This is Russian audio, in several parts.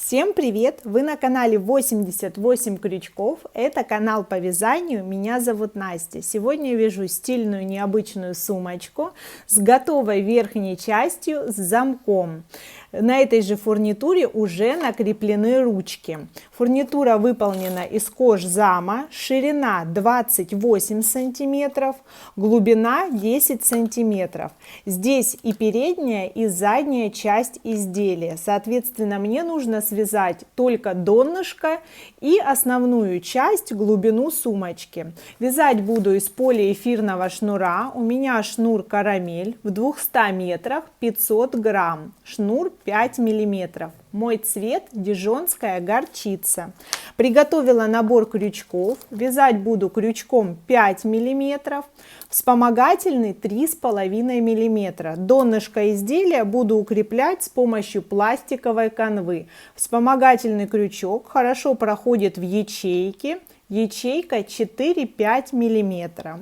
Всем привет! Вы на канале 88 крючков. Это канал по вязанию. Меня зовут Настя. Сегодня я вяжу стильную необычную сумочку с готовой верхней частью с замком. На этой же фурнитуре уже накреплены ручки. Фурнитура выполнена из кожзама, ширина 28 сантиметров, глубина 10 сантиметров. Здесь и передняя, и задняя часть изделия. Соответственно, мне нужно связать только донышко и основную часть, глубину сумочки. Вязать буду из полиэфирного шнура. У меня шнур карамель в 200 метрах 500 грамм. Шнур 5 миллиметров. Мой цвет дижонская горчица. Приготовила набор крючков. Вязать буду крючком 5 миллиметров, вспомогательный 3,5 миллиметра. Донышко изделия буду укреплять с помощью пластиковой канвы. Вспомогательный крючок хорошо проходит в ячейке. Ячейка 4-5 миллиметра.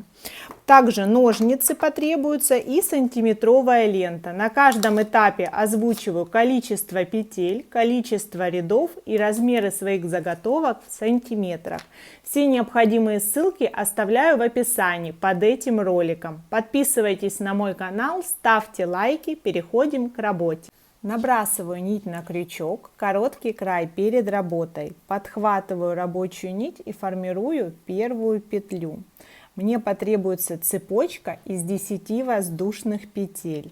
Также ножницы потребуются и сантиметровая лента. На каждом этапе озвучиваю количество петель, количество рядов и размеры своих заготовок в сантиметрах. Все необходимые ссылки оставляю в описании под этим роликом. Подписывайтесь на мой канал, ставьте лайки, переходим к работе. Набрасываю нить на крючок, короткий край перед работой, подхватываю рабочую нить и формирую первую петлю. Мне потребуется цепочка из 10 воздушных петель.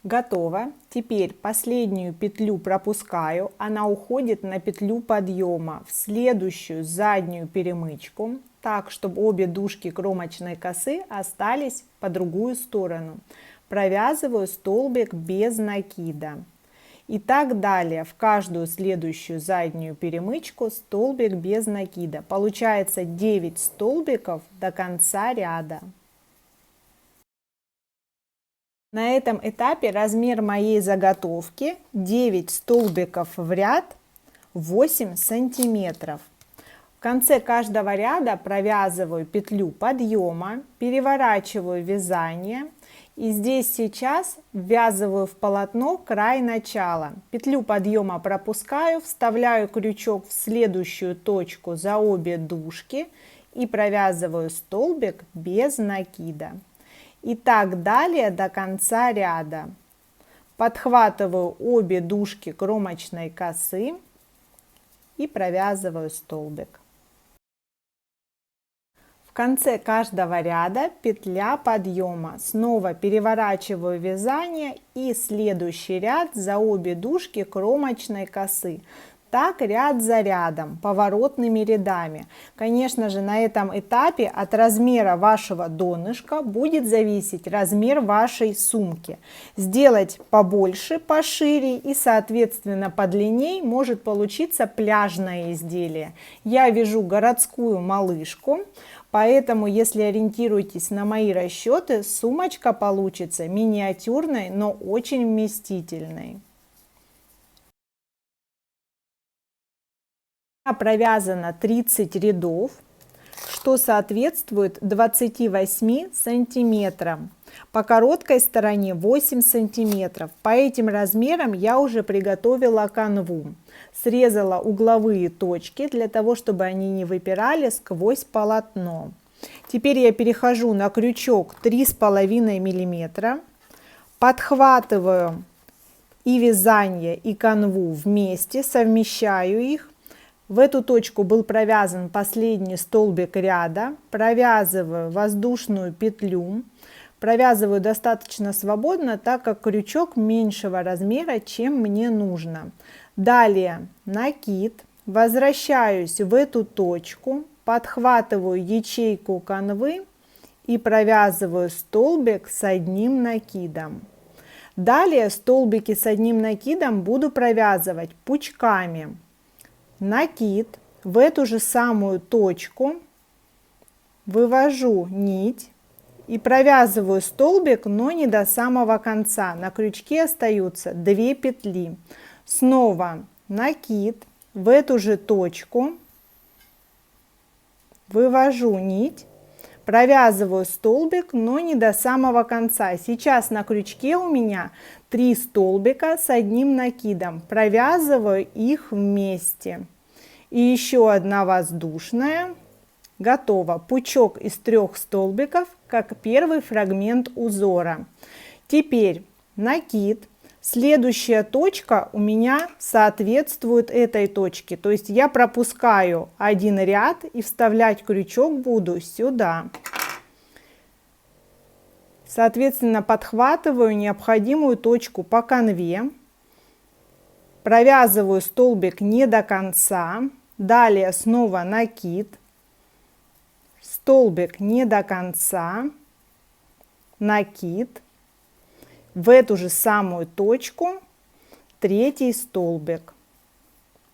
Готово. Теперь последнюю петлю пропускаю, она уходит на петлю подъема в следующую заднюю перемычку, так, чтобы обе дужки кромочной косы остались по другую сторону. Провязываю столбик без накида. И так далее, в каждую следующую заднюю перемычку столбик без накида. Получается 9 столбиков до конца ряда. На этом этапе размер моей заготовки 9 столбиков в ряд 8 сантиметров. В конце каждого ряда провязываю петлю подъема, переворачиваю вязание и здесь сейчас ввязываю в полотно край начала. Петлю подъема пропускаю, вставляю крючок в следующую точку за обе дужки и провязываю столбик без накида. И так далее до конца ряда. Подхватываю обе дужки кромочной косы и провязываю столбик. В конце каждого ряда петля подъема. Снова переворачиваю вязание и следующий ряд за обе дужки кромочной косы. Так ряд за рядом, поворотными рядами. Конечно же, на этом этапе от размера вашего донышка будет зависеть размер вашей сумки. Сделать побольше, пошире и, соответственно, подлинней может получиться пляжное изделие. Я вяжу городскую малышку, поэтому, если ориентируетесь на мои расчеты, сумочка получится миниатюрной, но очень вместительной. Провязано 30 рядов, что соответствует 28 сантиметрам. По короткой стороне 8 сантиметров. По этим размерам я уже приготовила канву. Срезала угловые точки для того, чтобы они не выпирали сквозь полотно. Теперь я перехожу на крючок 3,5 миллиметра. Подхватываю и вязание, и канву вместе, совмещаю их. В эту точку был провязан последний столбик ряда, провязываю воздушную петлю, провязываю достаточно свободно, так как крючок меньшего размера, чем мне нужно. Далее накид, возвращаюсь в эту точку, подхватываю ячейку канвы и провязываю столбик с одним накидом. Далее столбики с одним накидом буду провязывать пучками. Накид, в эту же самую точку вывожу нить и провязываю столбик, но не до самого конца. На крючке остаются 2 петли. Снова накид, в эту же точку вывожу нить, провязываю столбик, но не до самого конца. Сейчас на крючке у меня 3 столбика с одним накидом, провязываю их вместе. И еще одна воздушная. Готово. Пучок из 3 столбиков, как первый фрагмент узора. Теперь накид. Следующая точка у меня соответствует этой точке. То есть я пропускаю один ряд и вставлять крючок буду сюда. Соответственно, подхватываю необходимую точку по канве. Провязываю столбик не до конца. Далее снова накид. Столбик не до конца. Накид. В эту же самую точку 3 столбик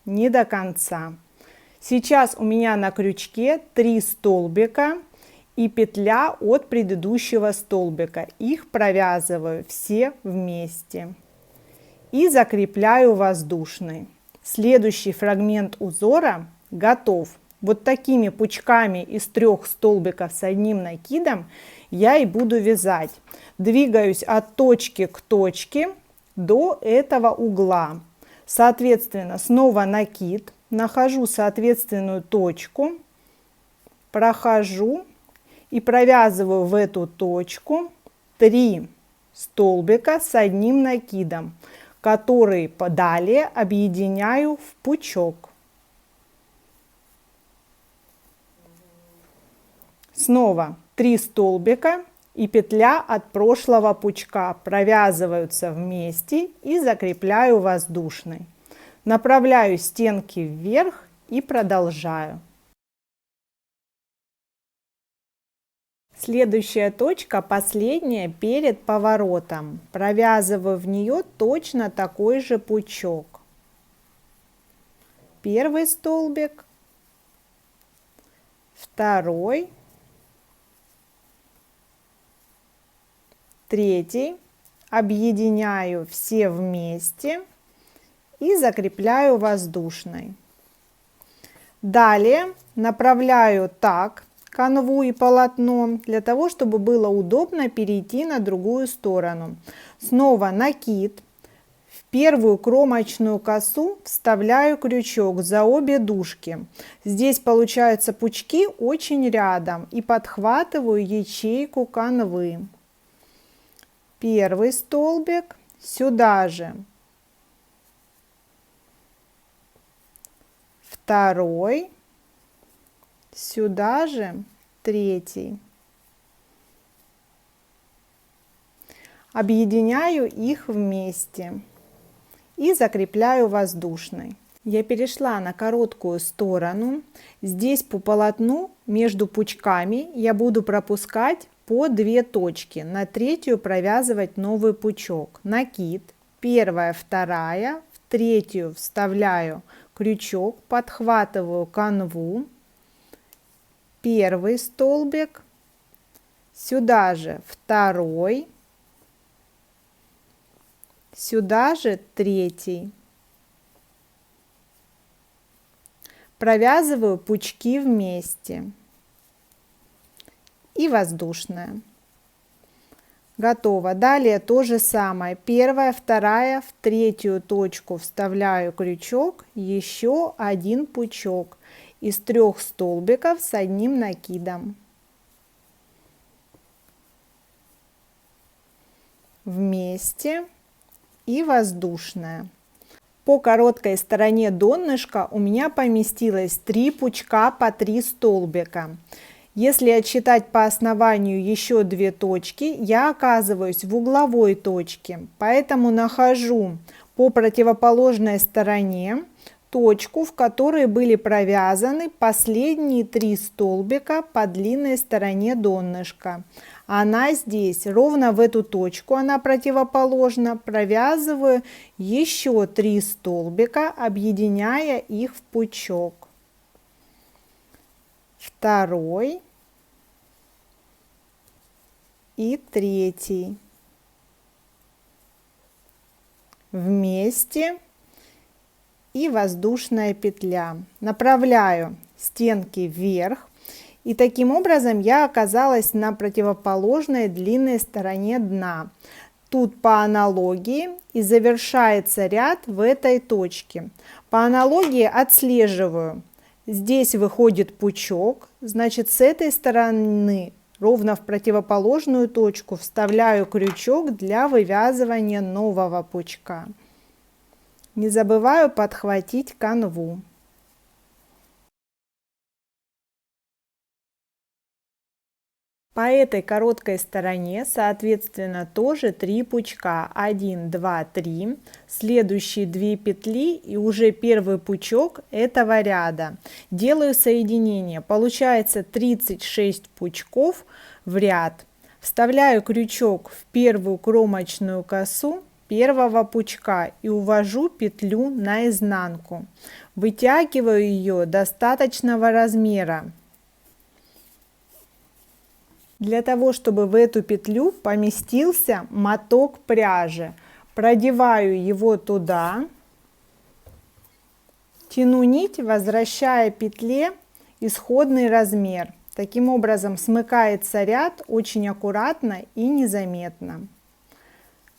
не до конца. Сейчас у меня на крючке 3 столбика и петля от предыдущего столбика. Их провязываю все вместе и закрепляю воздушный. Следующий фрагмент узора готов. Вот такими пучками из 3 столбиков с одним накидом я и буду вязать. Двигаюсь от точки к точке до этого угла. Соответственно, снова накид, нахожу соответственную точку, прохожу и провязываю в эту точку 3 столбика с одним накидом, которые далее объединяю в пучок. Снова 3 столбика и петля от прошлого пучка провязываются вместе и закрепляю воздушный. Направляю стенки вверх и продолжаю. Следующая точка, последняя перед поворотом. Провязываю в нее точно такой же пучок. Первый столбик, второй, третий, объединяю все вместе и закрепляю воздушной. Далее направляю так канву и полотно для того, чтобы было удобно перейти на другую сторону. Снова накид. В первую кромочную косу вставляю крючок за обе дужки. Здесь получаются пучки очень рядом и подхватываю ячейку канвы. Первый столбик сюда же, второй сюда же, третий. Объединяю их вместе и закрепляю воздушной. Я перешла на короткую сторону. Здесь по полотну между пучками я буду пропускать по 2 точки. На третью провязывать новый пучок. Накид, первая, вторая, в третью вставляю крючок, подхватываю канву, первый столбик, сюда же второй, сюда же третий. Провязываю пучки вместе и воздушная. Готово. Далее то же самое. Первая, вторая, в третью точку вставляю крючок, еще один пучок из 3 столбиков с одним накидом. Вместе и воздушная. По короткой стороне донышка у меня поместилось 3 пучка по 3 столбика. Если отсчитать по основанию еще 2 точки, я оказываюсь в угловой точке, поэтому нахожу по противоположной стороне точку, в которой были провязаны последние 3 столбика по длинной стороне донышка. Она здесь, ровно в эту точку, она противоположна, провязываю еще 3 столбика, объединяя их в пучок. Второй и третий. Вместе и воздушная петля. Направляю стенки вверх. И таким образом я оказалась на противоположной длинной стороне дна. тут по аналогии и завершается ряд в этой точке. По аналогии отслеживаю. Здесь выходит пучок, значит, с этой стороны ровно в противоположную точку вставляю крючок для вывязывания нового пучка. Не забываю подхватить канву. По этой короткой стороне, соответственно, тоже 3 пучка. 1, 2, 3. Следующие 2 петли и уже первый пучок этого ряда. Делаю соединение. Получается 36 пучков в ряд. Вставляю крючок в первую кромочную косу первого пучка и увожу петлю наизнанку. Вытягиваю ее достаточного размера. Для того, чтобы в эту петлю поместился моток пряжи, продеваю его туда, тяну нить, возвращая петле исходный размер. Таким образом смыкается ряд очень аккуратно и незаметно.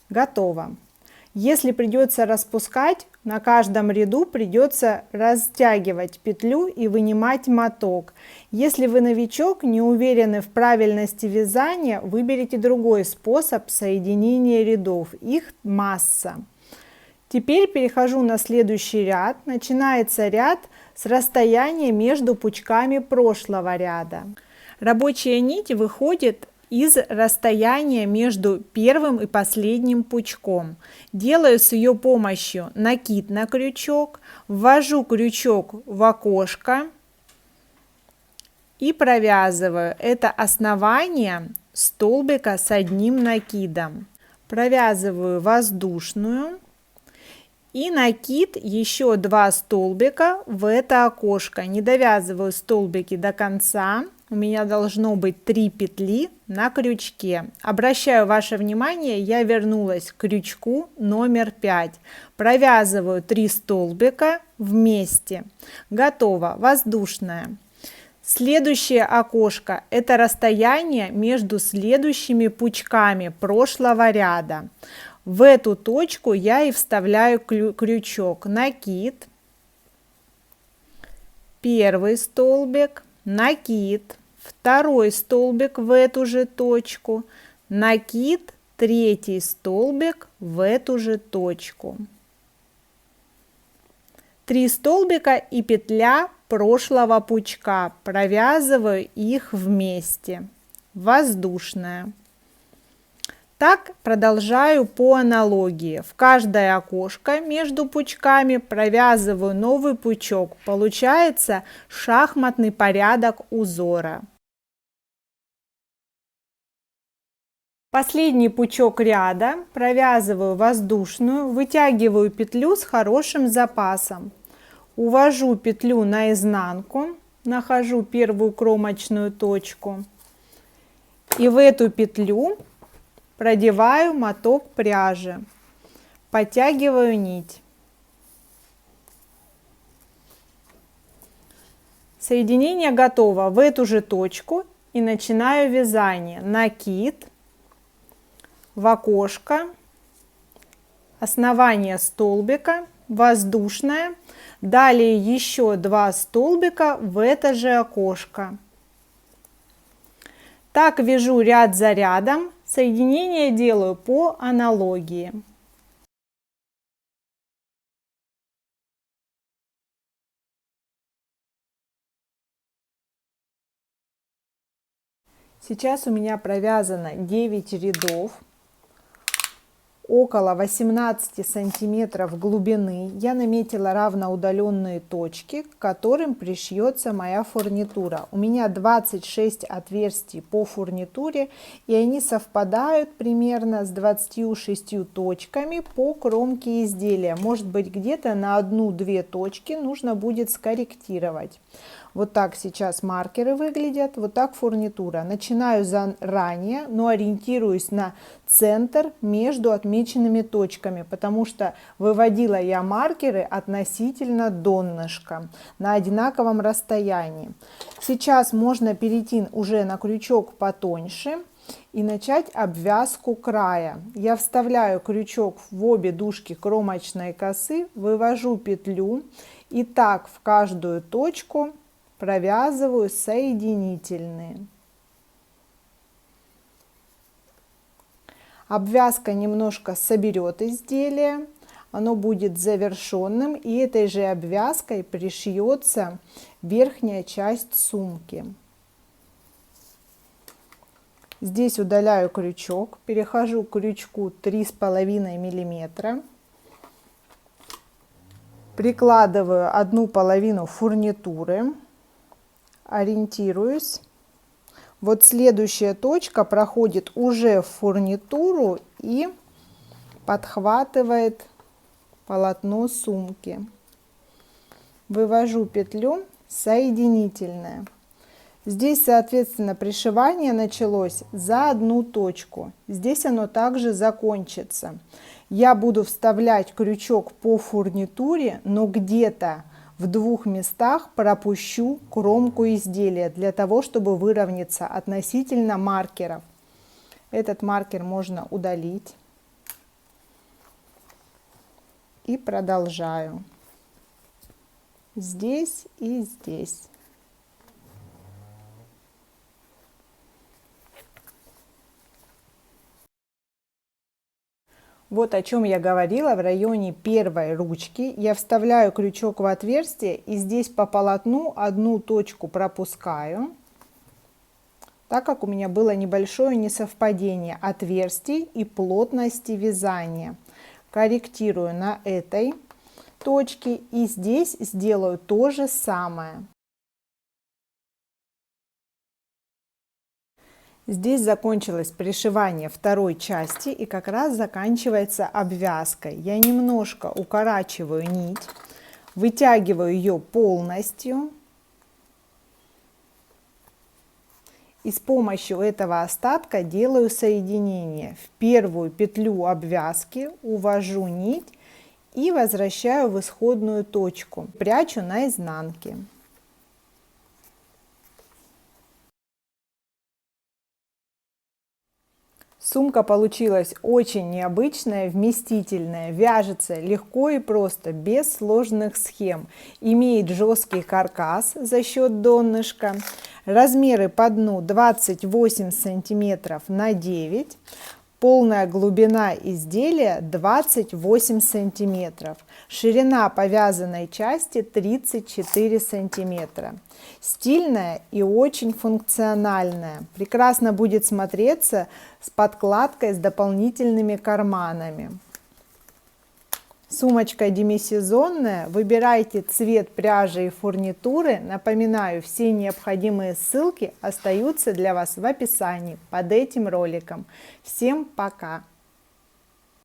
Готово. Если придется распускать, на каждом ряду придется растягивать петлю и вынимать моток. Если вы новичок, не уверены в правильности вязания, выберите другой способ соединения рядов. Их масса. Теперь перехожу на следующий ряд. Начинается ряд с расстояния между пучками прошлого ряда. Рабочая нить выходит из расстояния между первым и последним пучком. Делаю с ее помощью накид на крючок, ввожу крючок в окошко и провязываю. Это основание столбика с одним накидом. Провязываю воздушную и накид еще 2 столбика в это окошко. Не довязываю столбики до конца. У меня должно быть 3 петли на крючке. Обращаю ваше внимание, я вернулась к крючку номер 5. Провязываю 3 столбика вместе. Готово. Воздушная. Следующее окошко – это расстояние между следующими пучками прошлого ряда. В эту точку я и вставляю крючок. Накид, первый столбик, накид, второй столбик в эту же точку, накид, третий столбик в эту же точку. 3 столбика и петля прошлого пучка. Провязываю их вместе. Воздушная. Так продолжаю по аналогии. В каждое окошко между пучками провязываю новый пучок. Получается шахматный порядок узора. Последний пучок ряда провязываю воздушную, вытягиваю петлю с хорошим запасом. Увожу петлю наизнанку, нахожу первую кромочную точку и в эту петлю продеваю моток пряжи, подтягиваю нить. Соединение готово. В эту же точку и начинаю вязание. Накид, в окошко, основание столбика, воздушная, далее еще 2 столбика в это же окошко. Так вяжу ряд за рядом. Соединение делаю по аналогии. Сейчас у меня провязано 9 рядов, около 18 сантиметров глубины. Я наметила равноудаленные точки, к которым пришьется моя фурнитура. У меня 26 отверстий по фурнитуре, и они совпадают примерно с 26 точками по кромке изделия. Может быть, где-то на 1-2 точки нужно будет скорректировать. Вот так сейчас маркеры выглядят, вот так фурнитура. Начинаю заранее, но ориентируюсь на центр между отмеченными точками, потому что выводила я маркеры относительно донышка на одинаковом расстоянии. Сейчас можно перейти уже на крючок потоньше и начать обвязку края. Я вставляю крючок в обе дужки кромочной косы, вывожу петлю и так в каждую точку провязываю соединительные. Обвязка немножко соберет изделие, оно будет завершенным, и этой же обвязкой пришьется верхняя часть сумки. Здесь удаляю крючок, перехожу к крючку 3,5 мм, прикладываю 1/2 фурнитуры, ориентируюсь. Вот следующая точка проходит уже в фурнитуру и подхватывает полотно сумки. Вывожу петлю соединительная. Здесь, соответственно, пришивание началось за одну точку. Здесь оно также закончится. Я буду вставлять крючок по фурнитуре, но где-то в 2 местах пропущу кромку изделия для того, чтобы выровняться относительно маркеров. Этот маркер можно удалить. И продолжаю. Здесь и здесь. Вот о чем я говорила в районе первой ручки. Я вставляю крючок в отверстие и здесь по полотну одну точку пропускаю, так как у меня было небольшое несовпадение отверстий и плотности вязания. Корректирую на этой точке и здесь сделаю то же самое. Здесь закончилось пришивание второй части и как раз заканчивается обвязкой. Я немножко укорачиваю нить, вытягиваю ее полностью. И с помощью этого остатка делаю соединение. В первую петлю обвязки увожу нить и возвращаю в исходную точку. Прячу на изнанке. Сумка получилась очень необычная, вместительная, вяжется легко и просто, без сложных схем. Имеет жесткий каркас за счет донышка. Размеры по дну 28 сантиметров на 9. Полная глубина изделия 28 сантиметров. Ширина повязанной части 34 сантиметра. Стильная и очень функциональная. Прекрасно будет смотреться с подкладкой с дополнительными карманами. Сумочка демисезонная. Выбирайте цвет пряжи и фурнитуры. Напоминаю, все необходимые ссылки остаются для вас в описании под этим роликом. Всем пока!